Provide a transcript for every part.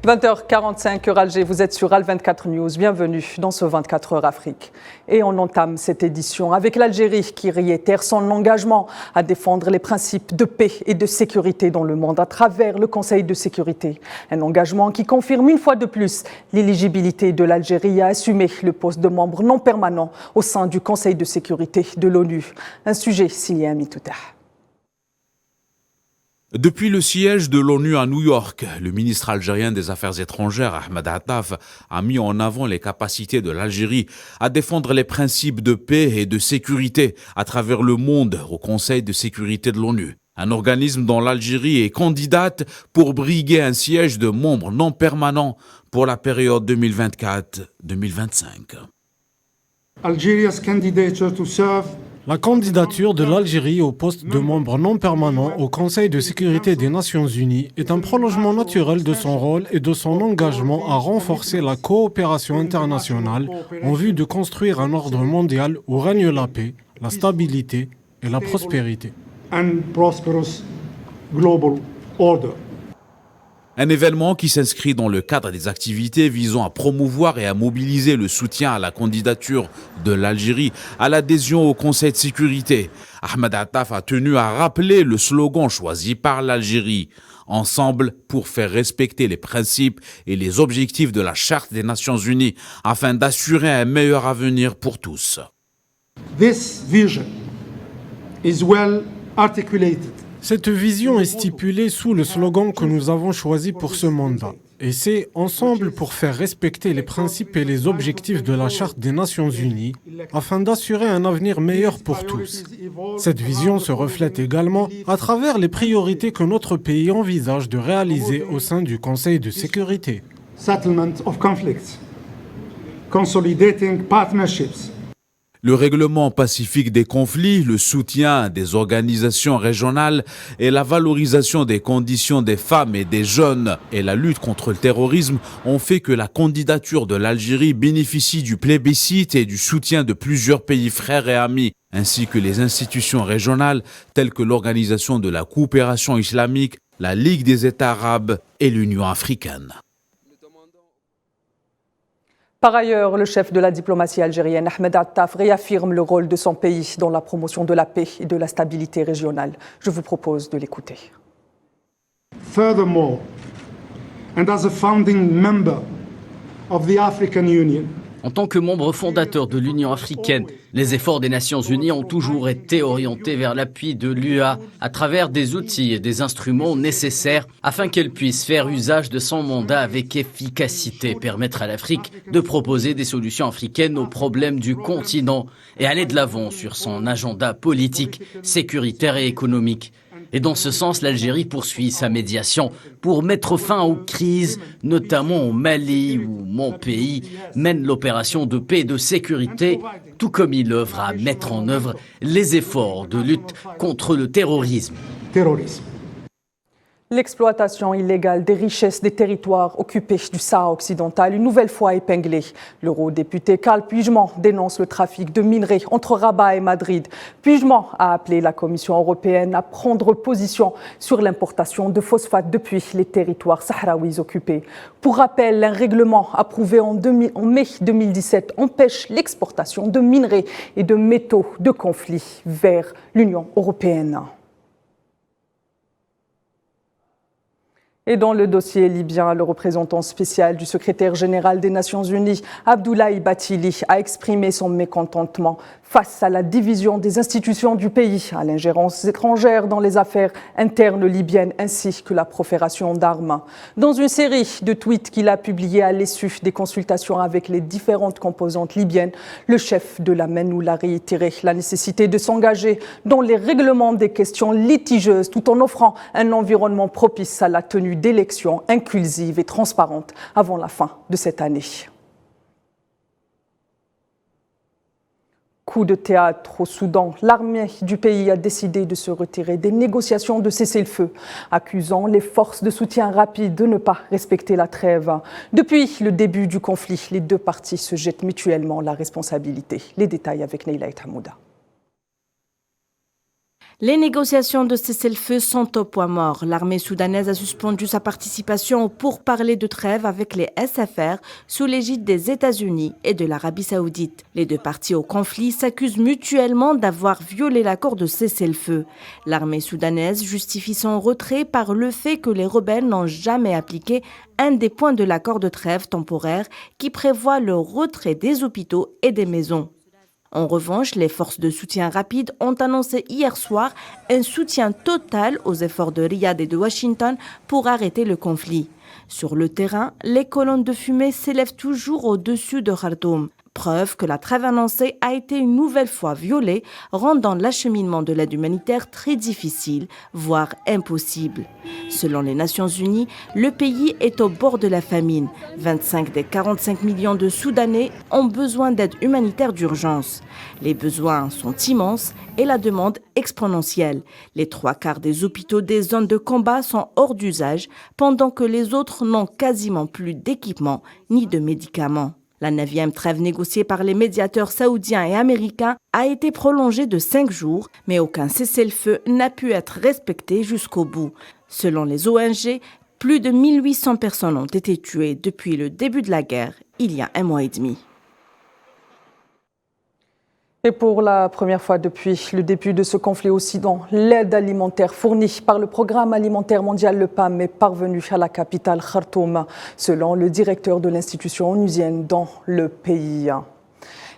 20h45 heure Alger, vous êtes sur Al24 News. Bienvenue dans ce 24 heures Afrique. Et on entame cette édition avec l'Algérie qui réitère son engagement à défendre les principes de paix et de sécurité dans le monde à travers le Conseil de sécurité. Un engagement qui confirme une fois de plus l'éligibilité de l'Algérie à assumer le poste de membre non permanent au sein du Conseil de sécurité de l'ONU. Un sujet signé à Mitouta. Depuis le siège de l'ONU à New York, le ministre algérien des Affaires étrangères, Ahmed Attaf, a mis en avant les capacités de l'Algérie à défendre les principes de paix et de sécurité à travers le monde au Conseil de sécurité de l'ONU. Un organisme dont l'Algérie est candidate pour briguer un siège de membre non permanent pour la période 2024-2025. Algeria's candidature to serve. La candidature de l'Algérie au poste de membre non permanent au Conseil de sécurité des Nations Unies est un prolongement naturel de son rôle et de son engagement à renforcer la coopération internationale en vue de construire un ordre mondial où règne la paix, la stabilité et la prospérité. And prosperous global order. Un événement qui s'inscrit dans le cadre des activités visant à promouvoir et à mobiliser le soutien à la candidature de l'Algérie à l'adhésion au Conseil de sécurité. Ahmed Attaf a tenu à rappeler le slogan choisi par l'Algérie. Ensemble pour faire respecter les principes et les objectifs de la Charte des Nations Unies afin d'assurer un meilleur avenir pour tous. This vision is well articulated. Cette vision est stipulée sous le slogan que nous avons choisi pour ce mandat. Et c'est ensemble pour faire respecter les principes et les objectifs de la Charte des Nations Unies afin d'assurer un avenir meilleur pour tous. Cette vision se reflète également à travers les priorités que notre pays envisage de réaliser au sein du Conseil de sécurité. Settlement of conflicts, consolidating partnerships. Le règlement pacifique des conflits, le soutien des organisations régionales et la valorisation des conditions des femmes et des jeunes et la lutte contre le terrorisme ont fait que la candidature de l'Algérie bénéficie du plébiscite et du soutien de plusieurs pays frères et amis, ainsi que les institutions régionales telles que l'Organisation de la coopération islamique, la Ligue des États arabes et l'Union africaine. Par ailleurs, le chef de la diplomatie algérienne, Ahmed Attaf, réaffirme le rôle de son pays dans la promotion de la paix et de la stabilité régionale. Je vous propose de l'écouter. Furthermore, and as a founding member of the African Union, en tant que membre fondateur de l'Union africaine, les efforts des Nations Unies ont toujours été orientés vers l'appui de l'UA à travers des outils et des instruments nécessaires afin qu'elle puisse faire usage de son mandat avec efficacité et permettre à l'Afrique de proposer des solutions africaines aux problèmes du continent et aller de l'avant sur son agenda politique, sécuritaire et économique. Et dans ce sens, l'Algérie poursuit sa médiation pour mettre fin aux crises, notamment au Mali, où mon pays mène l'opération de paix et de sécurité, tout comme il œuvre à mettre en œuvre les efforts de lutte contre le terrorisme. L'exploitation illégale des richesses des territoires occupés du Sahara occidental, une nouvelle fois épinglée. L'eurodéputé Karl Puigdemont dénonce le trafic de minerais entre Rabat et Madrid. Puigdemont a appelé la Commission européenne à prendre position sur l'importation de phosphate depuis les territoires sahraouis occupés. Pour rappel, un règlement approuvé en mai 2017 empêche l'exportation de minerais et de métaux de conflit vers l'Union européenne. Et dans le dossier libyen, le représentant spécial du secrétaire général des Nations Unies, Abdoulaye Bathily, a exprimé son mécontentement face à la division des institutions du pays, à l'ingérence étrangère dans les affaires internes libyennes ainsi que la prolifération d'armes. Dans une série de tweets qu'il a publiés à l'issue des consultations avec les différentes composantes libyennes, le chef de la MENOUL a réitéré la nécessité de s'engager dans les règlements des questions litigieuses tout en offrant un environnement propice à la tenue d'élections inclusives et transparentes avant la fin de cette année. Coup de théâtre au Soudan, l'armée du pays a décidé de se retirer des négociations de cessez-le-feu, accusant les forces de soutien rapide de ne pas respecter la trêve. Depuis le début du conflit, les deux parties se jettent mutuellement la responsabilité. Les détails avec Neila Hamouda. Les négociations de cessez-le-feu sont au point mort. L'armée soudanaise a suspendu sa participation aux pourparlers de trêve avec les SFR sous l'égide des États-Unis et de l'Arabie saoudite. Les deux parties au conflit s'accusent mutuellement d'avoir violé l'accord de cessez-le-feu. L'armée soudanaise justifie son retrait par le fait que les rebelles n'ont jamais appliqué un des points de l'accord de trêve temporaire qui prévoit le retrait des hôpitaux et des maisons. En revanche, les forces de soutien rapide ont annoncé hier soir un soutien total aux efforts de Riyad et de Washington pour arrêter le conflit. Sur le terrain, les colonnes de fumée s'élèvent toujours au-dessus de Khartoum. Preuve que la trêve annoncée a été une nouvelle fois violée, rendant l'acheminement de l'aide humanitaire très difficile, voire impossible. Selon les Nations Unies, le pays est au bord de la famine. 25 des 45 millions de Soudanais ont besoin d'aide humanitaire d'urgence. Les besoins sont immenses et la demande exponentielle. Les 3/4 des hôpitaux des zones de combat sont hors d'usage, pendant que les autres n'ont quasiment plus d'équipements ni de médicaments. La 9e trêve négociée par les médiateurs saoudiens et américains a été prolongée de 5 jours, mais aucun cessez-le-feu n'a pu être respecté jusqu'au bout. Selon les ONG, plus de 1800 personnes ont été tuées depuis le début de la guerre, il y a 1 mois et demi. Et pour la première fois depuis le début de ce conflit au Soudan, l'aide alimentaire fournie par le Programme alimentaire mondial, le PAM, est parvenue à la capitale Khartoum, selon le directeur de l'institution onusienne dans le pays.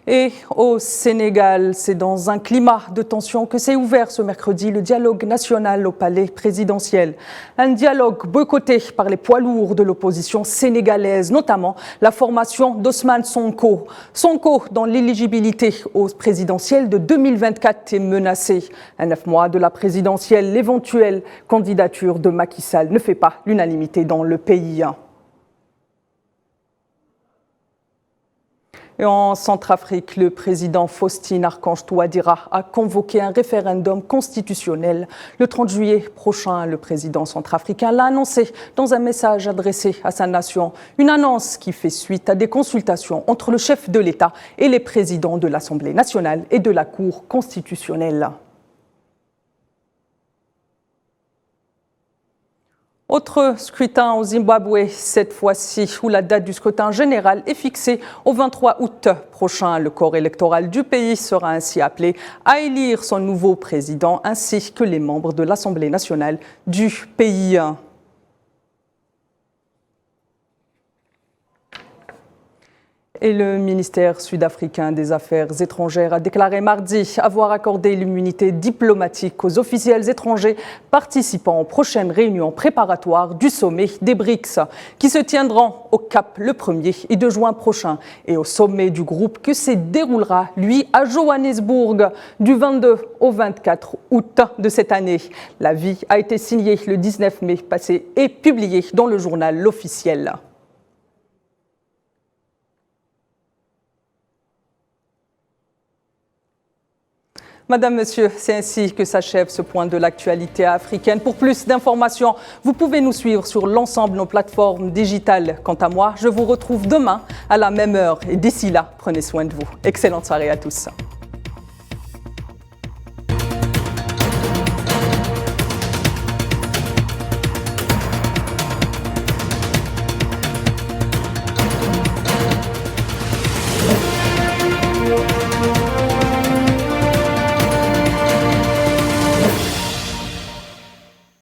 Et au Sénégal, c'est dans un climat de tension que s'est ouvert ce mercredi le dialogue national au palais présidentiel. Un dialogue boycotté par les poids lourds de l'opposition sénégalaise, notamment la formation d'Ousmane Sonko. Sonko, dont l'éligibilité au présidentiel de 2024 est menacée. À 9 mois de la présidentielle, l'éventuelle candidature de Macky Sall ne fait pas l'unanimité dans le pays. Et en Centrafrique, le président Faustin Archange Touadéra a convoqué un référendum constitutionnel le 30 juillet prochain. Le président centrafricain l'a annoncé dans un message adressé à sa nation. Une annonce qui fait suite à des consultations entre le chef de l'État et les présidents de l'Assemblée nationale et de la Cour constitutionnelle. Autre scrutin au Zimbabwe, cette fois-ci, où la date du scrutin général est fixée au 23 août prochain. Le corps électoral du pays sera ainsi appelé à élire son nouveau président ainsi que les membres de l'Assemblée nationale du pays. Et le ministère sud-africain des Affaires étrangères a déclaré mardi avoir accordé l'immunité diplomatique aux officiels étrangers participant aux prochaines réunions préparatoires du sommet des BRICS, qui se tiendront au Cap le 1er et 2 juin prochain, et au sommet du groupe qui se déroulera, lui, à Johannesburg du 22 au 24 août de cette année. L'avis a été signé le 19 mai passé et publié dans le journal officiel. Madame, Monsieur, c'est ainsi que s'achève ce point de l'actualité africaine. Pour plus d'informations, vous pouvez nous suivre sur l'ensemble de nos plateformes digitales. Quant à moi, je vous retrouve demain à la même heure. Et d'ici là, prenez soin de vous. Excellente soirée à tous.